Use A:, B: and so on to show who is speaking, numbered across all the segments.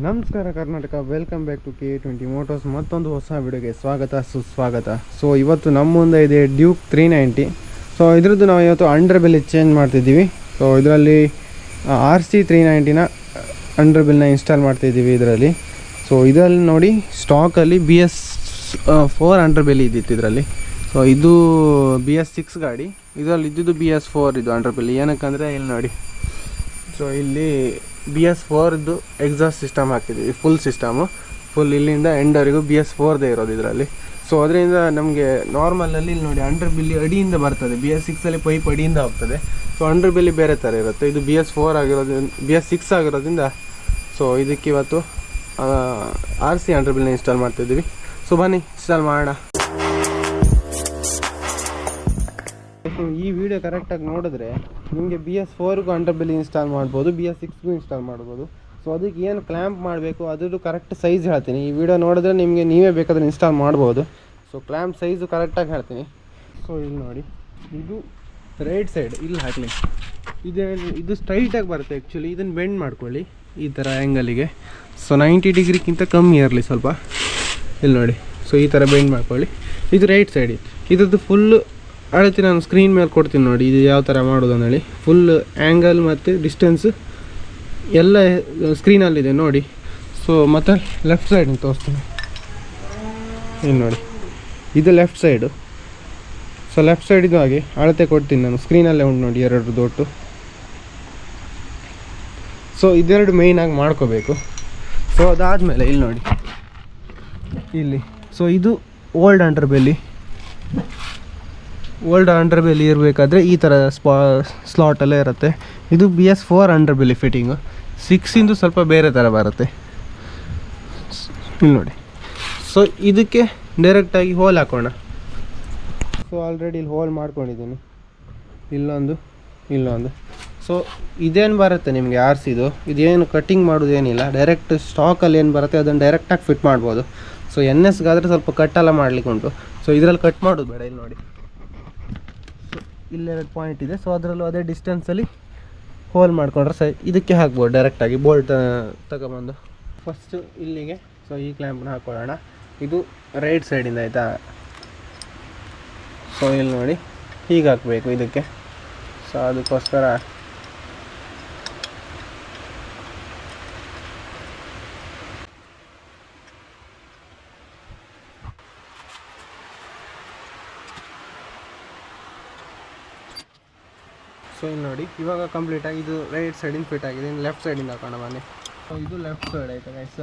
A: ನಮಸ್ಕಾರ Karnataka, welcome back to K20 motors. ಮತ್ತೊಂದು ಹೊಸ ವಿಡಿಯೋಗೆ ಸ್ವಾಗತ ಸುಸ್ವಾಗತ. ಸೊ ಇವತ್ತು ನಮ್ಮ ಮುಂದೆ ಇದೆ ಡ್ಯೂಕ್ 390. ಸೊ ಇದ್ರದ್ದು ನಾವು ಇವತ್ತು ಅಂಡರ್ ಬೆಲ್ ಚೇಂಜ್ ಮಾಡ್ತಿದ್ದೀವಿ. ಸೊ ಇದರಲ್ಲಿ RC 390ನ ಅಂಡರ್ ಬೆಲ್ನ ಇನ್ಸ್ಟಾಲ್ ಮಾಡ್ತಿದ್ದೀವಿ ಇದರಲ್ಲಿ. ಸೊ ಇದರಲ್ಲಿ ನೋಡಿ ಸ್ಟಾಕಲ್ಲಿ BS4 ಅಂಡರ್ ಬೆಲ್ ಇದ್ದಿತ್ತು ಇದರಲ್ಲಿ. ಸೊ ಇದು BS6 ಗಾಡಿ, ಇದರಲ್ಲಿ ಇದ್ದಿದ್ದು BS4 ಇದು ಅಂಡರ್ ಬೆಲ್. ಏನಕ್ಕಂದರೆ ಇಲ್ಲಿ ನೋಡಿ, ಸೊ ಇಲ್ಲಿ BS4ದು ಎಕ್ಸಾಸ್ಟ್ ಸಿಸ್ಟಮ್ ಹಾಕಿದ್ದೀವಿ, ಫುಲ್ ಇಲ್ಲಿಂದ ಎಂಡವರೆಗೂ BS4ದೇ ಇರೋದು ಇದರಲ್ಲಿ. ಸೊ ಅದರಿಂದ ನಮಗೆ ನಾರ್ಮಲಲ್ಲಿ ಇಲ್ಲಿ ನೋಡಿ ಅಂಡರ್ ಬೆಲ್ಲಿ ಅಡಿಯಿಂದ ಬರ್ತದೆ, BS6ಅಲ್ಲಿ ಪೈಪ್ ಅಡಿಯಿಂದ ಹೋಗ್ತದೆ. ಸೊ ಅಂಡರ್ ಬೆಲ್ಲಿ ಬೇರೆ ಥರ ಇರುತ್ತೆ. ಇದು BS4 ಆಗಿರೋದ್ರಿಂದ, BS6 ಆಗಿರೋದ್ರಿಂದ ಸೊ ಇದಕ್ಕೆ ಇವತ್ತು RC ಅಂಡರ್ ಬೆಲ್ನ ಇನ್ಸ್ಟಾಲ್ ಮಾಡ್ತಿದ್ದೀವಿ. ಸೊ ಬನ್ನಿ ಇನ್ಸ್ಟಾಲ್ ಮಾಡೋಣ. ಈ ವಿಡಿಯೋ ಕರೆಕ್ಟಾಗಿ ನೋಡಿದ್ರೆ ನಿಮಗೆ BS4ಗೂ ಅಂಡರ್ ಬೆಲ್ ಇನ್ಸ್ಟಾಲ್ ಮಾಡ್ಬೋದು, BS6ಗೂ ಇನ್ಸ್ಟಾಲ್ ಮಾಡ್ಬೋದು. ಸೊ ಅದಕ್ಕೆ ಏನು ಕ್ಲ್ಯಾಂಪ್ ಮಾಡಬೇಕು ಅದ್ರದ್ದು ಕರೆಕ್ಟ್ ಸೈಜ್ ಹೇಳ್ತೀನಿ. ಈ ವಿಡಿಯೋ ನೋಡಿದ್ರೆ ನಿಮಗೆ ನೀವೇ ಬೇಕಾದ್ರೆ ಇನ್ಸ್ಟಾಲ್ ಮಾಡ್ಬೋದು. ಸೊ ಕ್ಲ್ಯಾಂಪ್ ಸೈಜು ಕರೆಕ್ಟಾಗಿ ಹೇಳ್ತೀನಿ. ಸೊ ಇಲ್ಲಿ ನೋಡಿ, ಇದು ರೈಟ್ ಸೈಡ್ ಇಲ್ಲಿ ಹಾಕಲಿ, ಇದು ಸ್ಟ್ರೈಟಾಗಿ ಬರುತ್ತೆ. ಆ್ಯಕ್ಚುಲಿ ಇದನ್ನು ಬೆಂಡ್ ಮಾಡ್ಕೊಳ್ಳಿ ಈ ಥರ ಆ್ಯಂಗಲಿಗೆ. ಸೊ 90 ಡಿಗ್ರಿಗಿಂತ ಕಮ್ಮಿ ಇರಲಿ ಸ್ವಲ್ಪ. ಇಲ್ಲಿ ನೋಡಿ, ಸೊ ಈ ಥರ ಬೆಂಡ್ ಮಾಡ್ಕೊಳ್ಳಿ. ಇದು ರೈಟ್ ಸೈಡ್. ಇದ್ರದ್ದು ಫುಲ್ಲು ಅಳತೆ ನಾನು ಸ್ಕ್ರೀನ್ ಮೇಲೆ ಕೊಡ್ತೀನಿ ನೋಡಿ, ಇದು ಯಾವ ಥರ ಮಾಡೋದು ಅಂದೇಳಿ. ಫುಲ್ ಆ್ಯಂಗಲ್ ಮತ್ತು ಡಿಸ್ಟೆನ್ಸ್ ಎಲ್ಲ ಸ್ಕ್ರೀನಲ್ಲಿದೆ ನೋಡಿ. ಸೊ ಮತ್ತು ಲೆಫ್ಟ್ ಸೈಡ್ ತೋರಿಸ್ತೀನಿ. ಇಲ್ಲಿ ನೋಡಿ, ಇದು ಲೆಫ್ಟ್ ಸೈಡು. ಸೊ ಲೆಫ್ಟ್ ಸೈಡಿದು ಹಾಗೆ ಅಳತೆ ಕೊಡ್ತೀನಿ ನಾನು, ಸ್ಕ್ರೀನಲ್ಲೇ ಉಂಟು ನೋಡಿ ಎರಡು ದೊಡ್ಡ. ಸೊ ಇದೆರಡು ಮೇಯ್ನಾಗಿ ಮಾಡ್ಕೋಬೇಕು. ಸೊ ಅದಾದಮೇಲೆ ಇಲ್ಲಿ ನೋಡಿ, ಇಲ್ಲಿ ಸೊ ಇದು ಓಲ್ಡ್ ಅಂಡರ್ ಬೆಲ್ಲಿ ಇರಬೇಕಾದ್ರೆ ಈ ಥರ ಸ್ಲಾಟಲ್ಲೇ ಇರುತ್ತೆ. ಇದು BS4 ಅಂಡರ್ ಬೆಲ್ಲಿ ಫಿಟ್ಟಿಂಗು. 6ಇಂದು ಸ್ವಲ್ಪ ಬೇರೆ ಥರ ಬರುತ್ತೆ. ಇಲ್ಲಿ ನೋಡಿ, ಸೊ ಇದಕ್ಕೆ ಡೈರೆಕ್ಟಾಗಿ ಹೋಲ್ ಹಾಕೋಣ. ಸೊ ಆಲ್ರೆಡಿ ಇಲ್ಲಿ ಹೋಲ್ ಮಾಡ್ಕೊಂಡಿದ್ದೀನಿ, ಇಲ್ಲೊಂದು. ಸೊ ಇದೇನು ಬರುತ್ತೆ ನಿಮಗೆ RCದು, ಇದೇನು ಕಟ್ಟಿಂಗ್ ಮಾಡೋದೇನಿಲ್ಲ, ಡೈರೆಕ್ಟ್ ಸ್ಟಾಕಲ್ಲಿ ಏನು ಬರುತ್ತೆ ಅದನ್ನು ಡೈರೆಕ್ಟಾಗಿ ಫಿಟ್ ಮಾಡ್ಬೋದು. ಸೊ NSಗಾದರೆ ಸ್ವಲ್ಪ ಕಟ್ಟೆಲ್ಲ ಮಾಡಲಿಕ್ಕೆ ಉಂಟು. ಸೊ ಇದರಲ್ಲಿ ಕಟ್ ಮಾಡೋದು ಬೇಡ. ಇಲ್ಲಿ ನೋಡಿ, ಇಲ್ಲೆರಡು ಪಾಯಿಂಟ್ ಇದೆ. ಸೊ ಅದರಲ್ಲೂ ಅದೇ ಡಿಸ್ಟೆನ್ಸಲ್ಲಿ ಹೋಲ್ ಮಾಡ್ಕೊಂಡ್ರೆ ಇದಕ್ಕೆ ಹಾಕ್ಬೋದು ಡೈರೆಕ್ಟಾಗಿ. ಬೋಲ್ಟ್ ತಗೊಬಂದು ಫಸ್ಟು ಇಲ್ಲಿಗೆ ಸೊ ಈ ಕ್ಲ್ಯಾಂಪ್ನ ಹಾಕ್ಕೊಳ್ಳೋಣ. ಇದು ರೈಟ್ ಸೈಡಿಂದ ಆಯಿತಾ. ಸೊ ಇಲ್ಲಿ ನೋಡಿ, ಹೀಗೆ ಹಾಕಬೇಕು ಇದಕ್ಕೆ. ಸೊ ಅದಕ್ಕೋಸ್ಕರ ಸೊ ಇಲ್ಲಿ ನೋಡಿ, ಇವಾಗ ಕಂಪ್ಲೀಟಾಗಿ ಇದು ರೈಟ್ ಸೈಡಿಂದ ಫಿಟ್ ಆಗಿದೆ. ಇನ್ನು ಲೆಫ್ಟ್ ಸೈಡಿಂದ ಹಾಕೋಣ ಬನ್ನಿ. ಸೊ ಇದು ಲೆಫ್ಟ್ ಸೈಡ್ ಆಯಿತಾ ಗೈಸ್.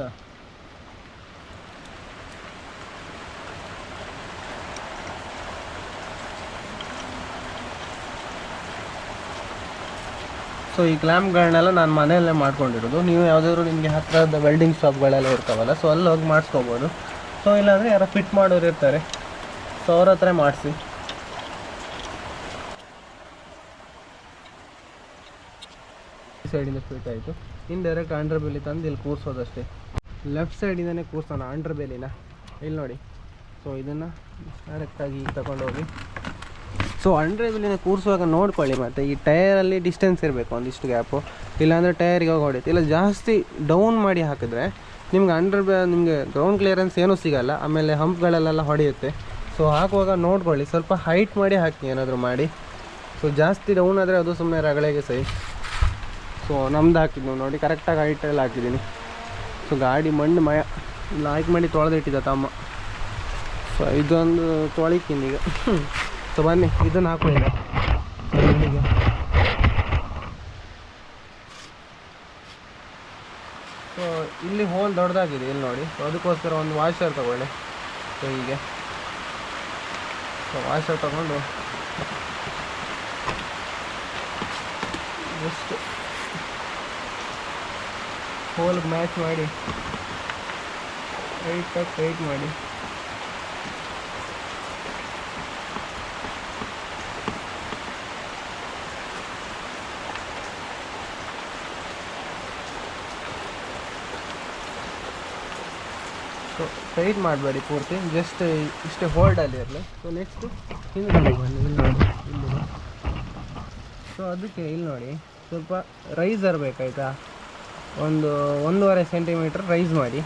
A: ಸೊ ಈ ಕ್ಲ್ಯಾಂಪ್ಗಳನ್ನೆಲ್ಲ ನಾನು ಮನೆಯಲ್ಲೇ ಮಾಡ್ಕೊಂಡಿರೋದು. ನೀವು ಯಾವುದಾದ್ರು ನಿಮಗೆ ಹತ್ತಿರದ ವೆಲ್ಡಿಂಗ್ ಶಾಪ್ಗಳೆಲ್ಲ ಇರ್ತಾವಲ್ಲ, ಸೊ ಅಲ್ಲಿ ಹೋಗಿ ಮಾಡಿಸ್ಕೋಬೋದು. ಸೊ ಇಲ್ಲಾಂದರೆ ಯಾರೋ ಫಿಟ್ ಮಾಡೋರು ಇರ್ತಾರೆ, ಸೊ ಅವ್ರ ಹತ್ರ ಮಾಡಿಸಿ. ಸೈಡಿಂದ ಫಿಟ್ ಆಯಿತು. ಇನ್ನು ಡೈರೆಕ್ಟ್ ಅಂಡರ್ ಬೆಲ್ಲಿ ತಂದು ಇಲ್ಲಿ ಕೂರಿಸೋದಷ್ಟೇ. Left ಸೈಡಿಂದನೇ ಕೂರಿಸೋಣ under ಬೆಲ್ಲಿನ. ಇಲ್ಲಿ ನೋಡಿ, ಸೊ ಇದನ್ನು ಡೈರೆಕ್ಟಾಗಿ ತಗೊಂಡೋಗಿ ಸೊ ಅಂಡರ್ ಬೆಲ್ಲಿನ ಕೂರಿಸುವಾಗ ನೋಡ್ಕೊಳ್ಳಿ. ಮತ್ತು ಈ ಟೈರಲ್ಲಿ ಡಿಸ್ಟೆನ್ಸ್ ಇರಬೇಕು ಒಂದಿಷ್ಟು ಗ್ಯಾಪು, ಇಲ್ಲಾಂದರೆ ಟೈರಿಗೆ ಹೋಗಿ ಹೊಡೆಯುತ್ತೆ. ಇಲ್ಲ ಜಾಸ್ತಿ ಡೌನ್ ಮಾಡಿ ಹಾಕಿದ್ರೆ ನಿಮಗೆ ಗ್ರೌಂಡ್ ಕ್ಲಿಯರೆನ್ಸ್ ಏನೂ ಸಿಗೋಲ್ಲ, ಆಮೇಲೆ ಹಂಪ್ಗಳಲ್ಲೆಲ್ಲ ಹೊಡೆಯುತ್ತೆ. ಸೊ ಹಾಕುವಾಗ ನೋಡ್ಕೊಳ್ಳಿ, ಸ್ವಲ್ಪ ಹೈಟ್ ಮಾಡಿ ಹಾಕಿ ಏನಾದರೂ ಮಾಡಿ. ಸೊ ಜಾಸ್ತಿ ಡೌನ್ ಆದರೆ ಅದು ಸುಮ್ಮನೆ ರಗಳೆಗೆ ಸೈ. ಸೊ ನಮ್ದು ಹಾಕಿದ್ದು ನೋಡಿ, ಕರೆಕ್ಟಾಗಿ ಹೈಟಲ್ಲಿ ಹಾಕಿದ್ದೀನಿ. ಸೊ ಗಾಡಿ ಮಣ್ಣು ಮಯ ಲಾಯ್ಕ್ ಮಾಡಿ ತೊಳೆದಿಟ್ಟಿದ್ದ ತಮ್ಮ. ಸೊ ಇದೊಂದು ತೊಳಿತೀನಿ ಈಗ. ಸೊ ಬನ್ನಿ ಇದನ್ನು ಹಾಕೊಳ್ಳಿ ಈಗ ಇಲ್ಲಿಗೆ. ಸೊ ಇಲ್ಲಿ ಹೋಲ್ ದೊಡ್ಡದಾಗಿದೆ ಇಲ್ಲಿ ನೋಡಿ. ಸೊ ಅದಕ್ಕೋಸ್ಕರ ಒಂದು ವಾಷರ್ ತಗೊಳ್ಳಿ. ಸೊ ಹೀಗೆ ಸೊ ವಾಷರ್ ತಗೊಂಡು ಜಸ್ಟ್ ಹೋಲ್ ಮ್ಯಾಚ್ ಮಾಡಿ ಟೈಟ್ ಮಾಡಿ. ಸೊ ಟೈಟ್ ಮಾಡಬೇಡಿ ಪೂರ್ತಿ, ಜಸ್ಟ್ ಇಷ್ಟೇ ಹೋಲ್ಡಲ್ಲಿ ಇರಲಿ. ಸೊ ನೆಕ್ಸ್ಟು ಹಿಂದೆ ಬನ್ನಿ, ಇಲ್ಲಿ ನೋಡಿ ಸೊ ಅದಕ್ಕೆ ಇಲ್ಲಿ ನೋಡಿ ಸ್ವಲ್ಪ ರೈಸರ್ ಬೇಕಾಯ್ತಾ. ಒಂದು 1.5 ಸೆಂಟಿಮೀಟ್ರ್ ರೈಸ್ ಮಾಡಿ.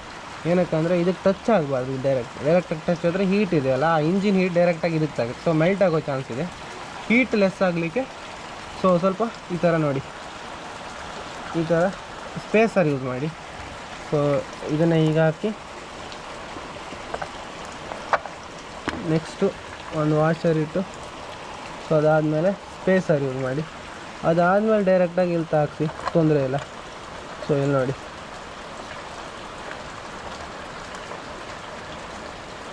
A: ಏನಕ್ಕಂದರೆ ಇದಕ್ಕೆ ಟಚ್ ಆಗಬಾರ್ದು. ಡೈರೆಕ್ಟಾಗಿ ಟಚ್ ಆದರೆ ಹೀಟ್ ಇದೆಯಲ್ಲ, ಆ ಇಂಜಿನ್ ಹೀಟ್ ಡೈರೆಕ್ಟಾಗಿ ಇದಕ್ಕೆ ತಾಗುತ್ತೆ. ಸೊ ಮೆಲ್ಟ್ ಆಗೋ ಚಾನ್ಸ್ ಇದೆ. ಹೀಟ್ ಲೆಸ್ ಆಗಲಿಕ್ಕೆ ಸೊ ಸ್ವಲ್ಪ ಈ ಥರ ನೋಡಿ, ಈ ಥರ ಸ್ಪೇಸರ್ ಯೂಸ್ ಮಾಡಿ. ಸೊ ಇದನ್ನು ಈಗ ಹಾಕಿ ನೆಕ್ಸ್ಟು ಒಂದು ವಾಷರ್ ಇಟ್ಟು, ಸೊ ಅದಾದಮೇಲೆ ಸ್ಪೇಸರ್ ಯೂಸ್ ಮಾಡಿ. ಅದಾದಮೇಲೆ ಡೈರೆಕ್ಟಾಗಿ ಇಲ್ಲಿ ತಾಗಿಸಿ, ತೊಂದರೆ ಇಲ್ಲ. ಸೊ ಇಲ್ಲಿ ನೋಡಿ,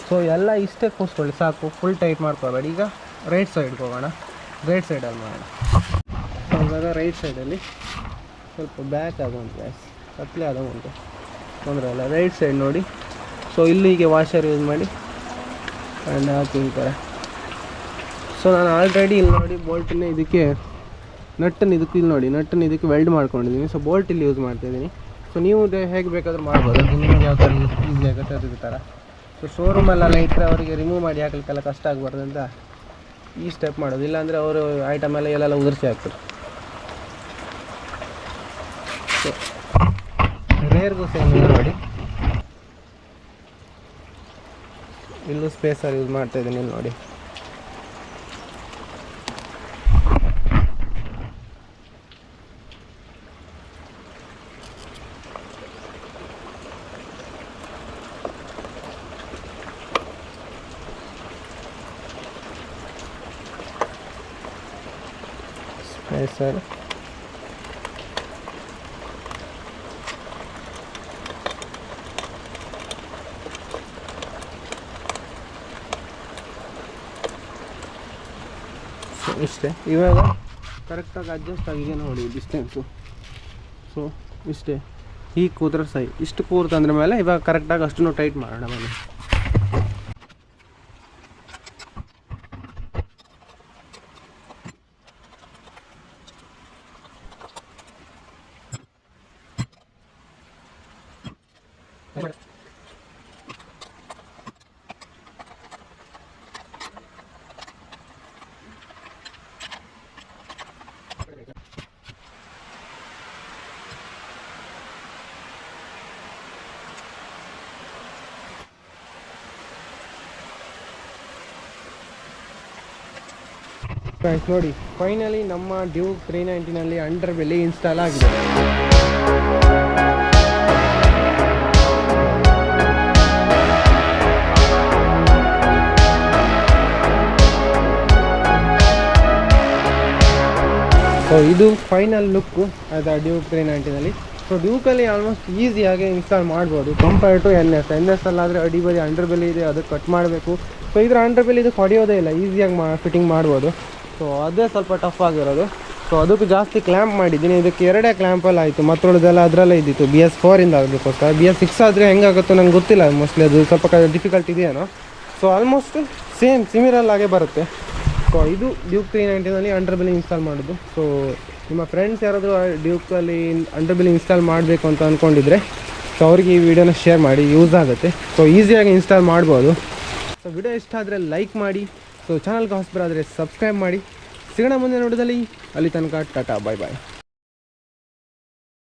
A: ಸೊ ಎಲ್ಲ ಇಷ್ಟೇ ಕೂರಿಸ್ಕೊಳ್ಳಿ ಸಾಕು, ಫುಲ್ ಟೈಟ್ ಮಾಡ್ಕೋಬೇಡಿ. ಈಗ ರೈಟ್ ಸೈಡ್ಗೆ ಹೋಗೋಣ. ರೈಟ್ ಸೈಡಲ್ಲಿ ಮಾಡೋಣ. ಸೊ ಇವಾಗ ರೈಟ್ ಸೈಡಲ್ಲಿ ಸ್ವಲ್ಪ ಬ್ಯಾಕ್ ಆಗುವಂಥ ಗ್ಯಾಸ್ ಕತ್ಲೆ ಆಗುವಂತೆ ತೊಂದರೆ ಇಲ್ಲ. ರೈಟ್ ಸೈಡ್ ನೋಡಿ, ಸೊ ಇಲ್ಲಿಗೆ ವಾಷರ್ ಯೂಸ್ ಮಾಡಿ ಆ್ಯಂಡ್ ಹಾಕಿರ್ತಾರೆ. ಸೊ ನಾನು ಆಲ್ರೆಡಿ ಇಲ್ಲಿ ನೋಡಿ ಬೋಲ್ಟನ್ನ ಇದಕ್ಕೆ ನಟ್ಟನ್ನು ಇದಕ್ಕೆ ಇಲ್ಲಿ ನೋಡಿ ನಟ್ಟನ್ನು ಇದಕ್ಕೆ ವೆಲ್ಡ್ ಮಾಡ್ಕೊಂಡಿದ್ದೀನಿ. ಸೊ ಬೋಲ್ಟ್ ಇಲ್ಲಿ ಯೂಸ್ ಮಾಡ್ತಾಯಿದ್ದೀನಿ. ಸೊ ನೀವು ಹೇಗೆ ಬೇಕಾದರೂ ಮಾಡ್ಬೋದು, ಅದು ನಿಮಗೆ ಯಾವ ಥರ ಈಸಿ ಆಗುತ್ತೆ ಅದ್ರ ಥರ. ಸೊ ಶೋರೂಮಲ್ಲೆಲ್ಲ ಇಟ್ಟರೆ ಅವರಿಗೆ ರಿಮೂವ್ ಮಾಡಿ ಹಾಕಲಿಕ್ಕೆಲ್ಲ ಕಷ್ಟ ಆಗಬಾರ್ದು ಅಂತ ಈ ಸ್ಟೆಪ್ ಮಾಡೋದು. ಇಲ್ಲಾಂದರೆ ಅವರು ಐಟಮ್ ಎಲ್ಲೆಲ್ಲ ಉದುರಿಸಿ ಹಾಕ್ತಾರೆ. ಸೊ ರೇರ್ಗೂ ಸೇಮ್ ನೋಡಿ, ಇಲ್ಲೂ ಸ್ಪೇಸರ್ ಯೂಸ್ ಮಾಡ್ತಾಯಿದ್ದೀನಿ. ಇಲ್ಲಿ ನೋಡಿ, ಸ್ಪೇಸರ್ ಇಷ್ಟೇ. ಇವಾಗ ಕರೆಕ್ಟಾಗಿ ಅಡ್ಜಸ್ಟ್ ಆಗಿದೆ ನೋಡಿ ಡಿಸ್ಟೆನ್ಸು. ಸೊ ಇಷ್ಟೇ, ಹೀಗೆ ಕೂತ್ರೆ ಸರಿ. ಇಷ್ಟು ಕೂರ್ತಂದ್ರ ಮೇಲೆ ಇವಾಗ ಕರೆಕ್ಟಾಗಿ ಅಷ್ಟನ್ನು ಟೈಟ್ ಮಾಡೋಣ ಬನ್ನಿ. ಫ್ರೆಂಡ್ಸ್ ನೋಡಿ, ಫೈನಲಿ ನಮ್ಮ ಡ್ಯೂಕ್ 390ನಲ್ಲಿ ಅಂಡರ್ ಬೆಲ್ಲಿ ಇನ್ಸ್ಟಾಲ್ ಆಗಿದೆ. ಸೊ ಇದು ಫೈನಲ್ ಲುಕ್ಕು ಅದು ಡ್ಯೂಕ್ 390ನಲ್ಲಿ. ಸೊ ಡ್ಯೂಕಲ್ಲಿ ಆಲ್ಮೋಸ್ಟ್ ಈಸಿಯಾಗಿ ಇನ್ಸ್ಟಾಲ್ ಮಾಡ್ಬೋದು ಕಂಪೇರ್ ಟು ಎನ್ ಎಸ್ ಅಲ್ಲಾದರೆ ಅಡಿ ಬದಿ ಅಂಡರ್ ಬೆಲ್ಲಿ ಇದೆ, ಅದಕ್ಕೆ ಕಟ್ ಮಾಡಬೇಕು. ಸೊ ಇದರ ಅಂಡರ್ ಬೆಲ್ಲಿ ಇದಕ್ಕೆ ಹೊಡೆಯೋದೇ ಇಲ್ಲ, ಈಸಿಯಾಗಿ ಫಿಟ್ಟಿಂಗ್ ಮಾಡ್ಬೋದು. ಸೊ ಅದೇ ಸ್ವಲ್ಪ ಟಫ್ ಆಗಿರೋದು. ಸೊ ಅದಕ್ಕೆ ಜಾಸ್ತಿ ಕ್ಲ್ಯಾಂಪ್ ಮಾಡಿದ್ದೀನಿ. ಇದಕ್ಕೆ 2 ಕ್ಲ್ಯಾಂಪಲ್ಲಿ ಆಯಿತು, ಮತ್ತೊಳದೆಲ್ಲ ಅದರಲ್ಲೇ ಇದ್ದಿತ್ತು. BS4 ಆಗಬೇಕೋಸ್ಕರ. BS6 ಆದರೆ ಹೆಂಗಾಗುತ್ತೋ ನಂಗೆ ಗೊತ್ತಿಲ್ಲ, ಮೋಸ್ಟ್ಲಿ ಅದು ಸ್ವಲ್ಪ ಡಿಫಿಕಲ್ಟ್ ಇದೆಯೇನೋ. ಸೊ ಆಲ್ಮೋಸ್ಟ್ ಸೇಮ್ ಸಿಮಿಲರ್ ಆಗೇ ಬರುತ್ತೆ. ಸೊ ಇದು ಡ್ಯೂಕ್ 390ನಲ್ಲಿ ಅಂಡರ್ ಬೆಲ್ಲಿ ಇನ್ಸ್ಟಾಲ್ ಮಾಡೋದು. ಸೊ ನಿಮ್ಮ ಫ್ರೆಂಡ್ಸ್ ಯಾರಾದರೂ ಡ್ಯೂಕಲ್ಲಿ ಅಂಡರ್ ಬೆಲ್ಲಿ ಇನ್ಸ್ಟಾಲ್ ಮಾಡಬೇಕು ಅಂತ ಅಂದ್ಕೊಂಡಿದ್ರೆ ಸೊ ಅವ್ರಿಗೆ ಈ ವಿಡಿಯೋನ ಶೇರ್ ಮಾಡಿ, ಯೂಸ್ ಆಗುತ್ತೆ. ಸೊ ಈಸಿಯಾಗಿ ಇನ್ಸ್ಟಾಲ್ ಮಾಡ್ಬೋದು. ಸೊ ವಿಡಿಯೋ ಇಷ್ಟ ಆದರೆ ಲೈಕ್ ಮಾಡಿ. ಸೊ ಚಾನಲ್ಗೆ ಹೊಸಬರಾದರೆ ಸಬ್ಸ್ಕ್ರೈಬ್ ಮಾಡಿ. ಸಿಗೋಣ ಮುಂದೆ ನೋಡೋದಲ್ಲಿ. ಅಲ್ಲಿ ತನಕ ಟಾಟಾ, ಬಾಯ್ ಬಾಯ್.